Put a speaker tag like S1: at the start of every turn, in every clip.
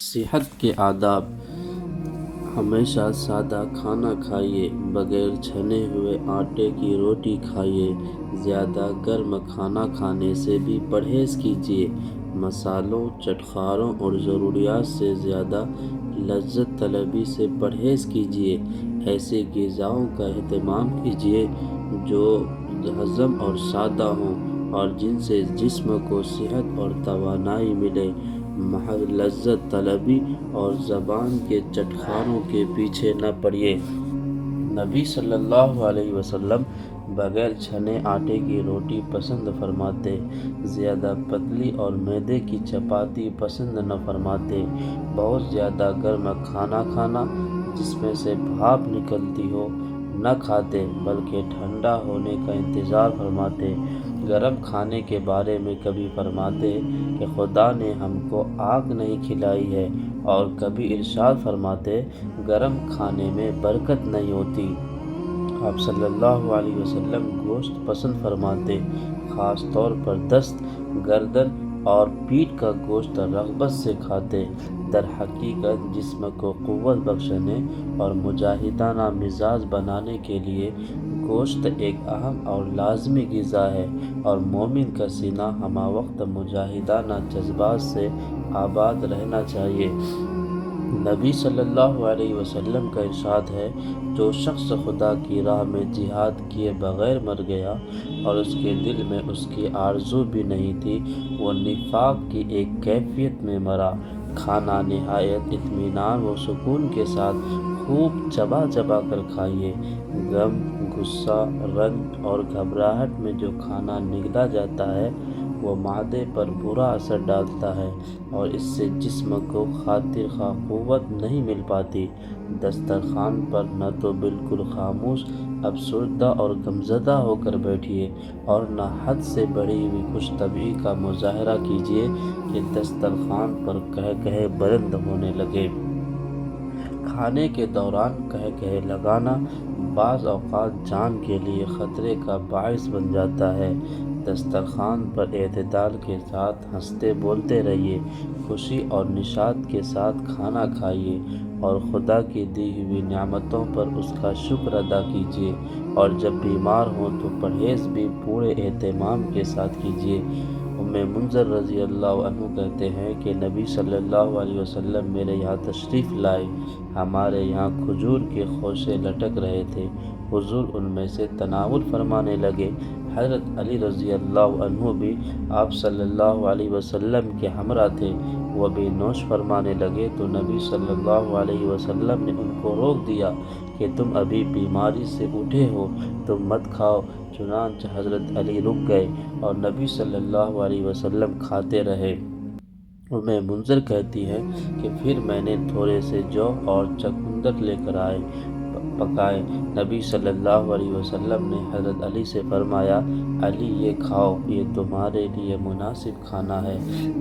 S1: صحت کے آداب: ہمیشہ سادہ کھانا کھائیے، بغیر چھنے ہوئے آٹے کی روٹی کھائیے، زیادہ گرم کھانا کھانے سے بھی پرہیز کیجیے، مسالوں، چٹخاروں اور ضروریات سے زیادہ لذت طلبی سے پرہیز کیجیے۔ ایسے غذاؤں کا اہتمام کیجیے جو ہضم اور سادہ ہوں اور جن سے جسم کو صحت اور توانائی ملے۔ محض لذت طلبی اور زبان کے چٹخاروں کے پیچھے نہ پڑیے۔ نبی صلی اللہ علیہ وسلم بغیر چھنے آٹے کی روٹی پسند فرماتے، زیادہ پتلی اور میدے کی چپاتی پسند نہ فرماتے۔ بہت زیادہ گرم کھانا کھانا، جس میں سے بھاپ نکلتی ہو، نہ کھاتے، بلکہ ٹھنڈا ہونے کا انتظار فرماتے۔ گرم کھانے کے بارے میں کبھی فرماتے کہ خدا نے ہم کو آگ نہیں کھلائی ہے، اور کبھی ارشاد فرماتے گرم کھانے میں برکت نہیں ہوتی۔ آپ صلی اللہ علیہ وسلم گوشت پسند فرماتے، خاص طور پر دست، گردن اور پیٹھ کا گوشت رغبت سے کھاتے۔ در حقیقت جسم کو قوت بخشنے اور مجاہدانہ مزاج بنانے کے لیے گوشت ایک اہم اور لازمی غذا ہے، اور مومن کا سینہ ہمہ وقت مجاہدانہ جذبات سے آباد رہنا چاہیے۔ نبی صلی اللہ علیہ وسلم کا ارشاد ہے، جو شخص خدا کی راہ میں جہاد کیے بغیر مر گیا اور اس کے دل میں اس کی آرزو بھی نہیں تھی، وہ نفاق کی ایک کیفیت میں مرا۔ کھانا نہایت اطمینان و سکون کے ساتھ خوب چبا چبا کر کھائیے۔ غم، غصہ، رنج اور گھبراہٹ میں جو کھانا نگلا جاتا ہے وہ معدے پر برا اثر ڈالتا ہے اور اس سے جسم کو خاطر خواہ قوت نہیں مل پاتی۔ دسترخوان پر نہ تو بالکل خاموش، افسردہ اور غمزدہ ہو کر بیٹھیے، اور نہ حد سے بڑھی ہوئی خوش طبعی کا مظاہرہ کیجیے کہ دسترخوان پر قہقہے بلند ہونے لگے۔ کھانے کے دوران قہقہے لگانا بعض اوقات جان کے لیے خطرے کا باعث بن جاتا ہے۔ دسترخوان پر اعتدال کے ساتھ ہنستے بولتے رہیے، خوشی اور نشاط کے ساتھ کھانا کھائیے، اور خدا کی دی ہوئی نعمتوں پر اس کا شکر ادا کیجیے، اور جب بیمار ہوں تو پرہیز بھی پورے اہتمام کے ساتھ کیجیے۔ ام منذر رضی اللہ عنہ کہتے ہیں کہ نبی صلی اللہ علیہ وسلم میرے یہاں تشریف لائے، ہمارے یہاں کھجور کے خوشے لٹک رہے تھے، حضور ان میں سے تناول فرمانے لگے۔ حضرت علی رضی اللہ عنہ بھی آپ صلی اللہ علیہ وسلم کے ہمراہ تھے، وہ بھی نوش فرمانے لگے تو نبی صلی اللہ علیہ وسلم نے ان کو روک دیا کہ تم ابھی بیماری سے اٹھے ہو، تم مت کھاؤ۔ چنانچہ حضرت علی رک گئے اور نبی صلی اللہ علیہ وسلم کھاتے رہے۔ ام منذر کہتی ہیں کہ پھر میں نے تھوڑے سے جو اور چقندر لے کر پکائے۔ نبی صلی اللہ علیہ وسلم نے حضرت علی سے فرمایا، علی یہ کھاؤ، یہ تمہارے لیے مناسب کھانا ہے۔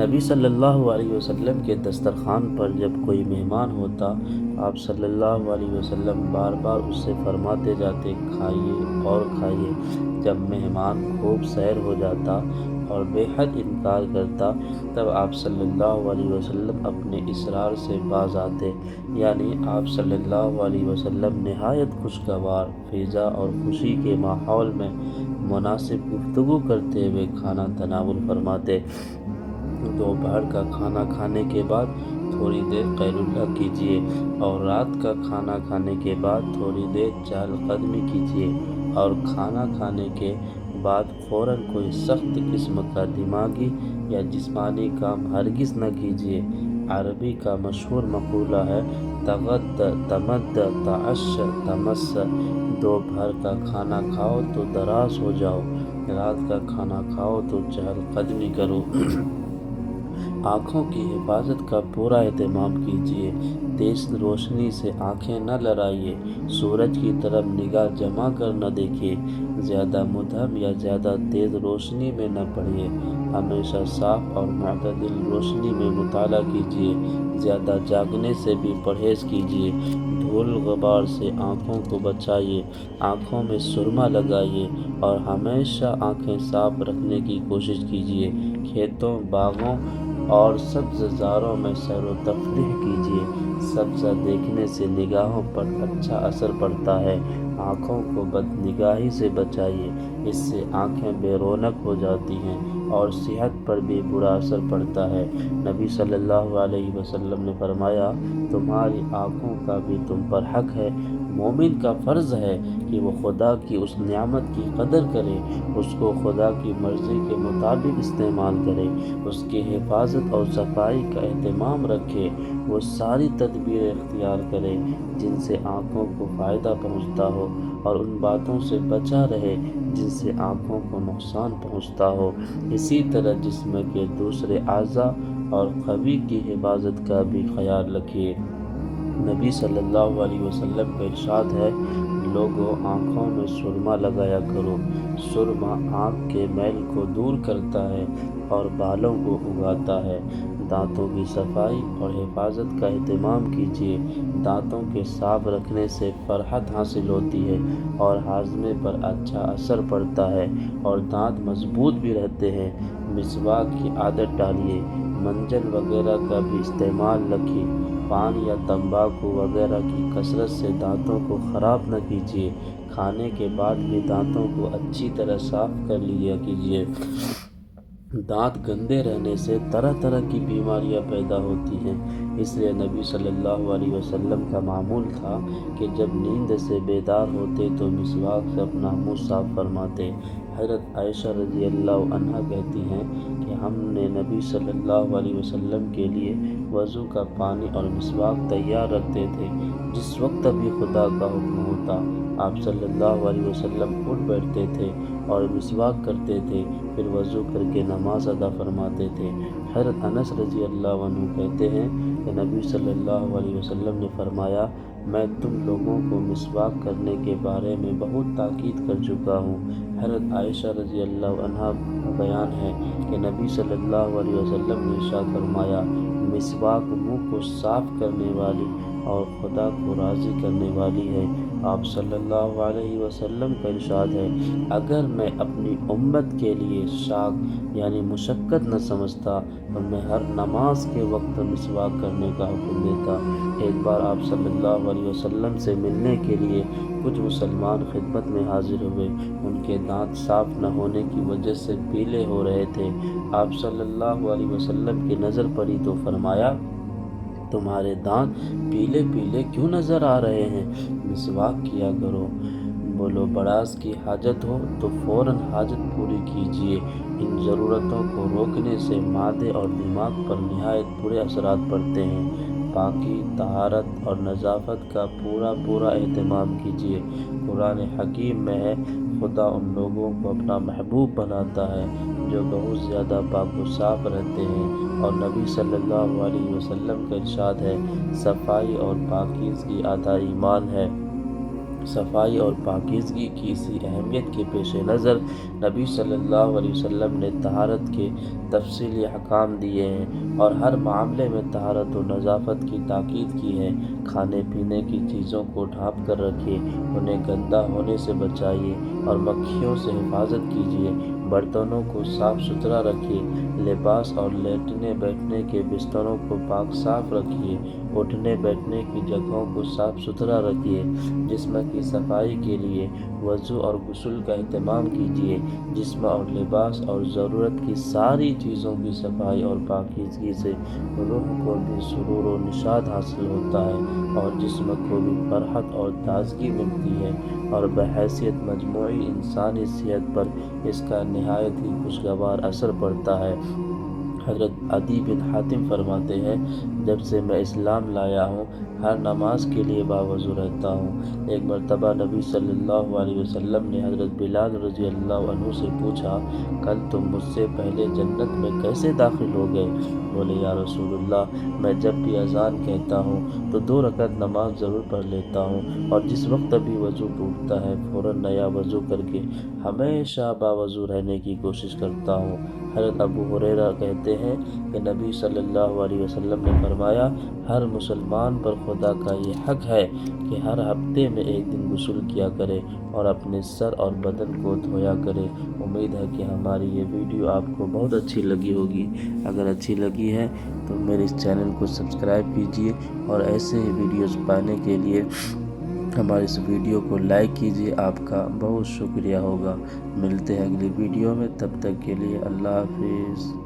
S1: نبی صلی اللہ علیہ وسلم کے دسترخوان پر جب کوئی مہمان ہوتا، آپ صلی اللہ علیہ وسلم بار بار اس سے فرماتے جاتے، کھائیے اور کھائیے۔ جب مہمان خوب سیر ہو جاتا اور بے حد انکار کرتا، تب آپ صلی اللہ علیہ وسلم اپنے اصرار سے باز آتے، یعنی آپ صلی اللہ علیہ وسلم نہایت خوشگوار فضا اور خوشی کے ماحول میں مناسب گفتگو کرتے ہوئے کھانا تناول فرماتے۔ دوپہر کا کھانا کھانے کے بعد تھوڑی دیر قیلولہ کیجیے، اور رات کا کھانا کھانے کے بعد تھوڑی دیر چہل قدمی کیجیے، اور کھانا کھانے کے بعد فوراً کوئی سخت قسم کا دماغی یا جسمانی کام ہرگز نہ کیجیے۔ عربی کا مشہور مقولہ ہے، تغدى تمدى تعشى تمسى۔ دوپہر کا کھانا کھاؤ تو دراز ہو جاؤ، رات کا کھانا کھاؤ تو چہل قدمی کرو۔ آنکھوں کی حفاظت کا پورا اہتمام کیجیے، تیز روشنی سے آنکھیں نہ لڑائیے، سورج کی طرف نگاہ جما کر نہ دیکھیے، زیادہ مدھم یا زیادہ تیز روشنی میں نہ پڑھیے، ہمیشہ صاف اور معتدل روشنی میں مطالعہ کیجیے، زیادہ جاگنے سے بھی پرہیز کیجیے، دھول غبار سے آنکھوں کو بچائیے، آنکھوں میں سرما لگائیے، اور ہمیشہ آنکھیں صاف رکھنے کی کوشش کیجیے۔ کھیتوں، باغوں اور سبز زاروں میں سیر و تفریح کیجیے۔ سبزہ دیکھنے سے نگاہوں پر اچھا اثر پڑتا ہے۔ آنکھوں کو بد نگاہی سے بچائیے، اس سے آنکھیں بے رونق ہو جاتی ہیں اور صحت پر بھی برا اثر پڑتا ہے۔ نبی صلی اللہ علیہ وسلم نے فرمایا، تمہاری آنکھوں کا بھی تم پر حق ہے۔ مومن کا فرض ہے کہ وہ خدا کی اس نعمت کی قدر کرے، اس کو خدا کی مرضی کے مطابق استعمال کرے، اس کی حفاظت اور صفائی کا اہتمام رکھے، وہ ساری تدبیریں اختیار کرے جن سے آنکھوں کو فائدہ پہنچتا ہو، اور ان باتوں سے بچا رہے جن سے آنکھوں کو نقصان پہنچتا ہو۔ اسی طرح جسم کے دوسرے اعضاء اور قوی کی حفاظت کا بھی خیال رکھیے۔ نبی صلی اللہ علیہ وسلم کا ارشاد ہے، لوگوں آنکھوں میں سرما لگایا کرو۔ سرما آنکھ کے میل کو دور کرتا ہے اور بالوں کو اگاتا ہے۔ دانتوں کی صفائی اور حفاظت کا اہتمام کیجیے۔ دانتوں کے صاف رکھنے سے فرحت حاصل ہوتی ہے اور ہاضمے پر اچھا اثر پڑتا ہے اور دانت مضبوط بھی رہتے ہیں۔ مسواک کی عادت ڈالیے۔ منجن وغیرہ کا بھی استعمال رکھیے۔ پان یا تمباکو وغیرہ کی کثرت سے دانتوں کو خراب نہ کیجیے۔ کھانے کے بعد بھی دانتوں کو اچھی طرح صاف کر لیا کیجیے۔ دانت گندے رہنے سے طرح طرح کی بیماریاں پیدا ہوتی ہیں، اس لیے نبی صلی اللہ علیہ وسلم کا معمول تھا کہ جب نیند سے بیدار ہوتے تو مسواک سے اپنا منہ صاف فرماتے۔ حضرت عائشہ رضی اللہ عنہا کہتی ہیں کہ ہم نے نبی صلی اللہ علیہ وسلم کے لیے وضو کا پانی اور مسواک تیار رکھتے تھے۔ جس وقت بھی خدا کا حکم ہوتا، آپ صلی اللہ علیہ وسلم اٹھ بیٹھتے تھے اور مسواک کرتے تھے، پھر وضو کر کے نماز ادا فرماتے تھے۔ حضرت انس رضی اللہ عنہ کہتے ہیں کہ نبی صلی اللہ علیہ وسلم نے فرمایا، میں تم لوگوں کو مسواک کرنے کے بارے میں بہت تاکید کر چکا ہوں۔ حضرت عائشہ رضی اللہ عنہا کا بیان ہے کہ نبی صلی اللہ علیہ وسلم نے ارشاد فرمایا، مسواک منہ کو صاف کرنے والی اور خدا کو راضی کرنے والی ہے۔ آپ صلی اللہ علیہ وسلم کا ارشاد ہے، اگر میں اپنی امت کے لیے شاق یعنی مشقت نہ سمجھتا تو میں ہر نماز کے وقت مسواک کرنے کا حکم دیتا۔ ایک بار آپ صلی اللہ علیہ وسلم سے ملنے کے لیے کچھ مسلمان خدمت میں حاضر ہوئے۔ ان کے دانت صاف نہ ہونے کی وجہ سے پیلے ہو رہے تھے۔ آپ صلی اللہ علیہ وسلم کی نظر پڑی تو فرمایا، تمہارے دانت پیلے پیلے کیوں نظر آ رہے ہیں؟ مسواک کیا کرو۔ بولو براز کی حاجت ہو تو فوراً حاجت پوری کیجیے۔ ان ضرورتوں کو روکنے سے معدے اور دماغ پر نہایت برے اثرات پڑتے ہیں۔ پاکی، طہارت اور نظافت کا پورا اہتمام کیجیے۔ قرآن حکیم میں ہے، خدا ان لوگوں کو اپنا محبوب بناتا ہے جو بہت زیادہ پاک و صاف رہتے ہیں، اور نبی صلی اللہ علیہ وسلم کا ارشاد ہے، صفائی اور پاکیزگی آدھا ایمان ہے۔ صفائی اور پاکیزگی کی اسی اہمیت کے پیش نظر نبی صلی اللہ علیہ وسلم نے طہارت کے تفصیلی احکام دیے ہیں اور ہر معاملے میں طہارت و نظافت کی تاکید کی ہے۔ کھانے پینے کی چیزوں کو ڈھانپ کر رکھیے، انہیں گندا ہونے سے بچائیے اور مکھیوں سے حفاظت کیجیے۔ برتنوں کو صاف ستھرا رکھیے۔ لباس اور لیٹنے بیٹھنے کے بستروں کو پاک صاف رکھیے۔ اٹھنے بیٹھنے کی جگہوں کو صاف ستھرا رکھیے۔ جسم کی صفائی کے لیے وضو اور غسل کا اہتمام کیجیے۔ جسم اور لباس اور ضرورت کی ساری چیزوں کی صفائی اور پاکیزگی سے روح کو بھی سرور و نشاط حاصل ہوتا ہے اور جسم کو بھی فرحت اور تازگی ملتی ہے، اور بحیثیت مجموعی انسانی صحت پر اس کا نہایت ہی خوشگوار اثر پڑتا ہے۔ حضرت عدی بن حاتم فرماتے ہیں، جب سے میں اسلام لایا ہوں ہر نماز کے لیے باوضو رہتا ہوں۔ ایک مرتبہ نبی صلی اللہ علیہ وسلم نے حضرت بلال رضی اللہ عنہ سے پوچھا، کل تم مجھ سے پہلے جنت میں کیسے داخل ہو گئے؟ بولے، یا رسول اللہ، میں جب بھی اذان کہتا ہوں تو 2 رکعت نماز ضرور پڑھ لیتا ہوں، اور جس وقت بھی وضو ٹوٹتا ہے فوراً نیا وضو کر کے ہمیشہ باوضو رہنے کی کوشش کرتا ہوں۔ حضرت ابو ہریرہ کہتے ہیں کہ نبی صلی اللہ علیہ وسلم نے فرمایا ہر مسلمان پر خدا کا یہ حق ہے کہ ہر ہفتے میں ایک دن غسل کیا کرے اور اپنے سر اور بدن کو دھویا کرے۔ امید ہے کہ ہماری یہ ویڈیو آپ کو بہت اچھی لگی ہوگی۔ اگر اچھی لگی ہے تو میرے اس چینل کو سبسکرائب کیجیے اور ایسے ہی ویڈیوز پانے کے لیے ہمارے اس ویڈیو کو لائک کیجیے۔ آپ کا بہت شکریہ ہوگا۔ ملتے ہیں اگلی ویڈیو میں، تب تک کے لیے اللہ حافظ۔